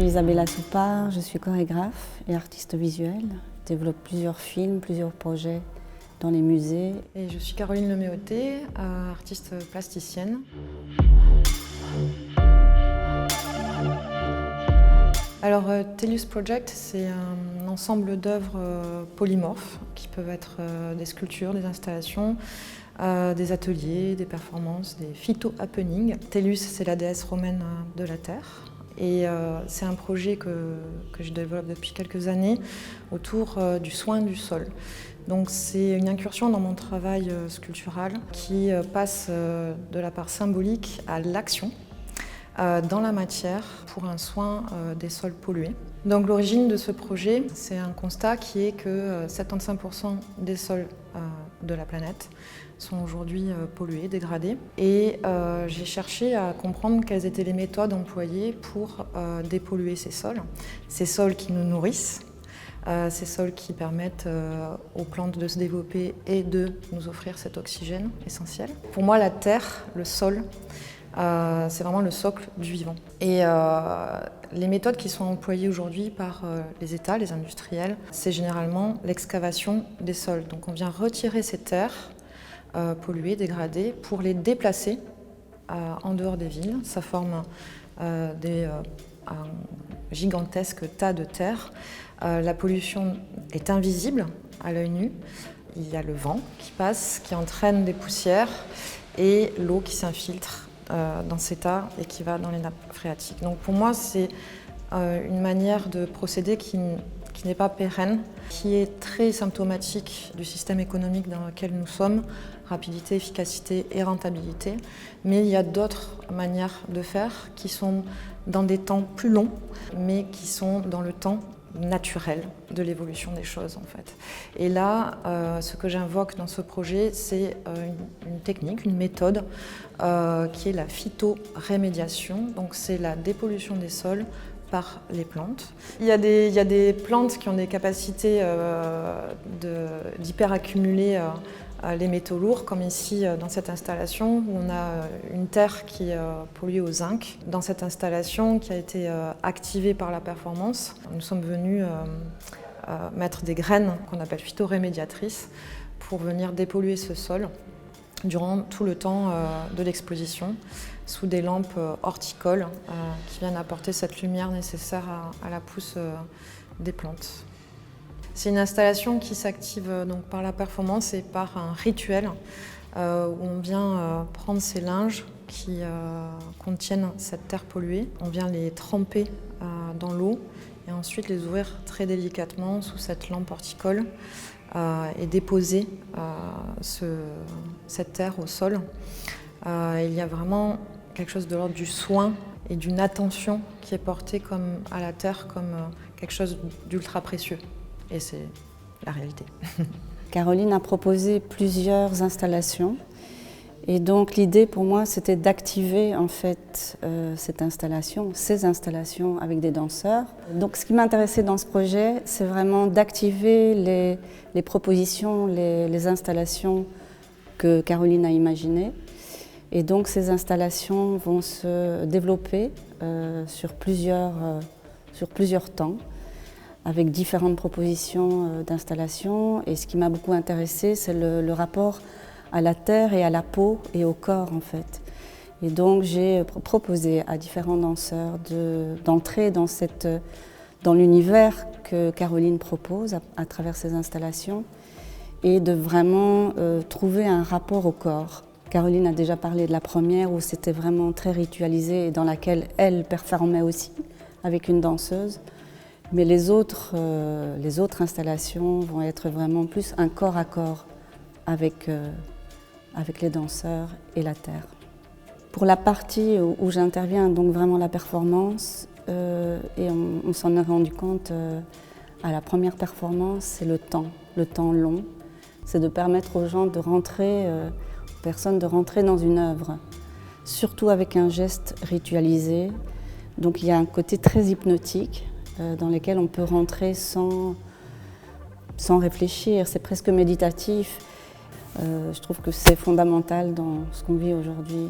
Isabella Soupard, je suis chorégraphe et artiste visuelle. Je développe plusieurs films, plusieurs projets dans les musées. Et je suis Caroline Leméoté, artiste plasticienne. Alors, Tellus Project, c'est un ensemble d'œuvres polymorphes qui peuvent être des sculptures, des installations, des ateliers, des performances, des phyto-happenings. Tellus, c'est la déesse romaine de la terre. Et c'est un projet que je développe depuis quelques années autour du soin du sol. Donc c'est une incursion dans mon travail sculptural qui passe de la part symbolique à l'action dans la matière pour un soin des sols pollués. Donc l'origine de ce projet, c'est un constat qui est que 75% des sols de la planète sont aujourd'hui pollués, dégradés. Et j'ai cherché à comprendre quelles étaient les méthodes employées pour dépolluer ces sols qui nous nourrissent, ces sols qui permettent aux plantes de se développer et de nous offrir cet oxygène essentiel. Pour moi, la terre, le sol, c'est vraiment le socle du vivant. Et les méthodes qui sont employées aujourd'hui par les États, les industriels, c'est généralement l'excavation des sols. Donc on vient retirer ces terres polluées, dégradées, pour les déplacer en dehors des villes. Ça forme un gigantesque tas de terre. La pollution est invisible à l'œil nu. Il y a le vent qui passe, qui entraîne des poussières et l'eau qui s'infiltre dans ces tas et qui va dans les nappes phréatiques. Donc pour moi, c'est une manière de procéder qui n'est pas pérenne, qui est très symptomatique du système économique dans lequel nous sommes, rapidité, efficacité et rentabilité. Mais il y a d'autres manières de faire qui sont dans des temps plus longs, mais qui sont dans le temps naturel de l'évolution des choses en fait. Et là, ce que j'invoque dans ce projet, c'est une technique, une méthode qui est la phytorémédiation. Donc c'est la dépollution des sols par les plantes. Il y a des plantes qui ont des capacités d'hyperaccumuler les métaux lourds, comme ici dans cette installation où on a une terre qui est polluée au zinc. Dans cette installation qui a été activée par la performance, nous sommes venus mettre des graines qu'on appelle phytorémédiatrices pour venir dépolluer ce sol durant tout le temps de l'exposition, sous des lampes horticoles qui viennent apporter cette lumière nécessaire à la pousse des plantes. C'est une installation qui s'active donc par la performance et par un rituel où on vient prendre ces linges qui contiennent cette terre polluée, on vient les tremper dans l'eau et ensuite les ouvrir très délicatement sous cette lampe horticole et déposer cette terre au sol. Il y a vraiment quelque chose de l'ordre du soin et d'une attention qui est portée à la terre comme quelque chose d'ultra précieux. Et c'est la réalité. Caroline a proposé plusieurs installations. Et donc l'idée pour moi, c'était d'activer en fait ces installations avec des danseurs. Donc ce qui m'intéressait dans ce projet, c'est vraiment d'activer les propositions, les installations que Caroline a imaginées. Et donc ces installations vont se développer sur plusieurs temps, avec différentes propositions d'installation. Et ce qui m'a beaucoup intéressée, c'est le rapport à la terre et à la peau et au corps en fait. Et donc j'ai proposé à différents danseurs d'entrer dans l'univers que Caroline propose à travers ces installations et de vraiment trouver un rapport au corps. Caroline a déjà parlé de la première où c'était vraiment très ritualisé et dans laquelle elle performait aussi avec une danseuse. Mais les autres installations vont être vraiment plus un corps à corps avec les danseurs et la terre. Pour la partie où j'interviens, donc vraiment la performance, et on s'en est rendu compte à la première performance, c'est le temps long. C'est de permettre aux gens de rentrer, aux personnes de rentrer dans une œuvre, surtout avec un geste ritualisé. Donc il y a un côté très hypnotique dans lequel on peut rentrer sans réfléchir, c'est presque méditatif. Je trouve que c'est fondamental dans ce qu'on vit aujourd'hui,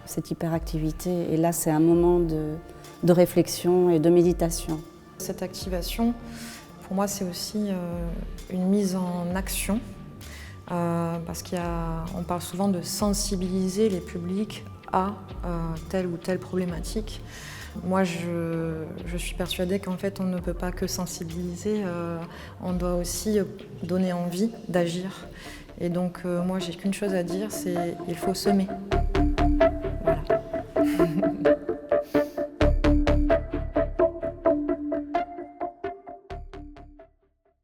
cette hyperactivité. Et là, c'est un moment de réflexion et de méditation. Cette activation, pour moi, c'est aussi une mise en action, parce qu'on parle souvent de sensibiliser les publics à telle ou telle problématique. Moi, je suis persuadée qu'en fait, on ne peut pas que sensibiliser, on doit aussi donner envie d'agir. Et donc, moi, j'ai qu'une chose à dire, c'est il faut semer. Voilà.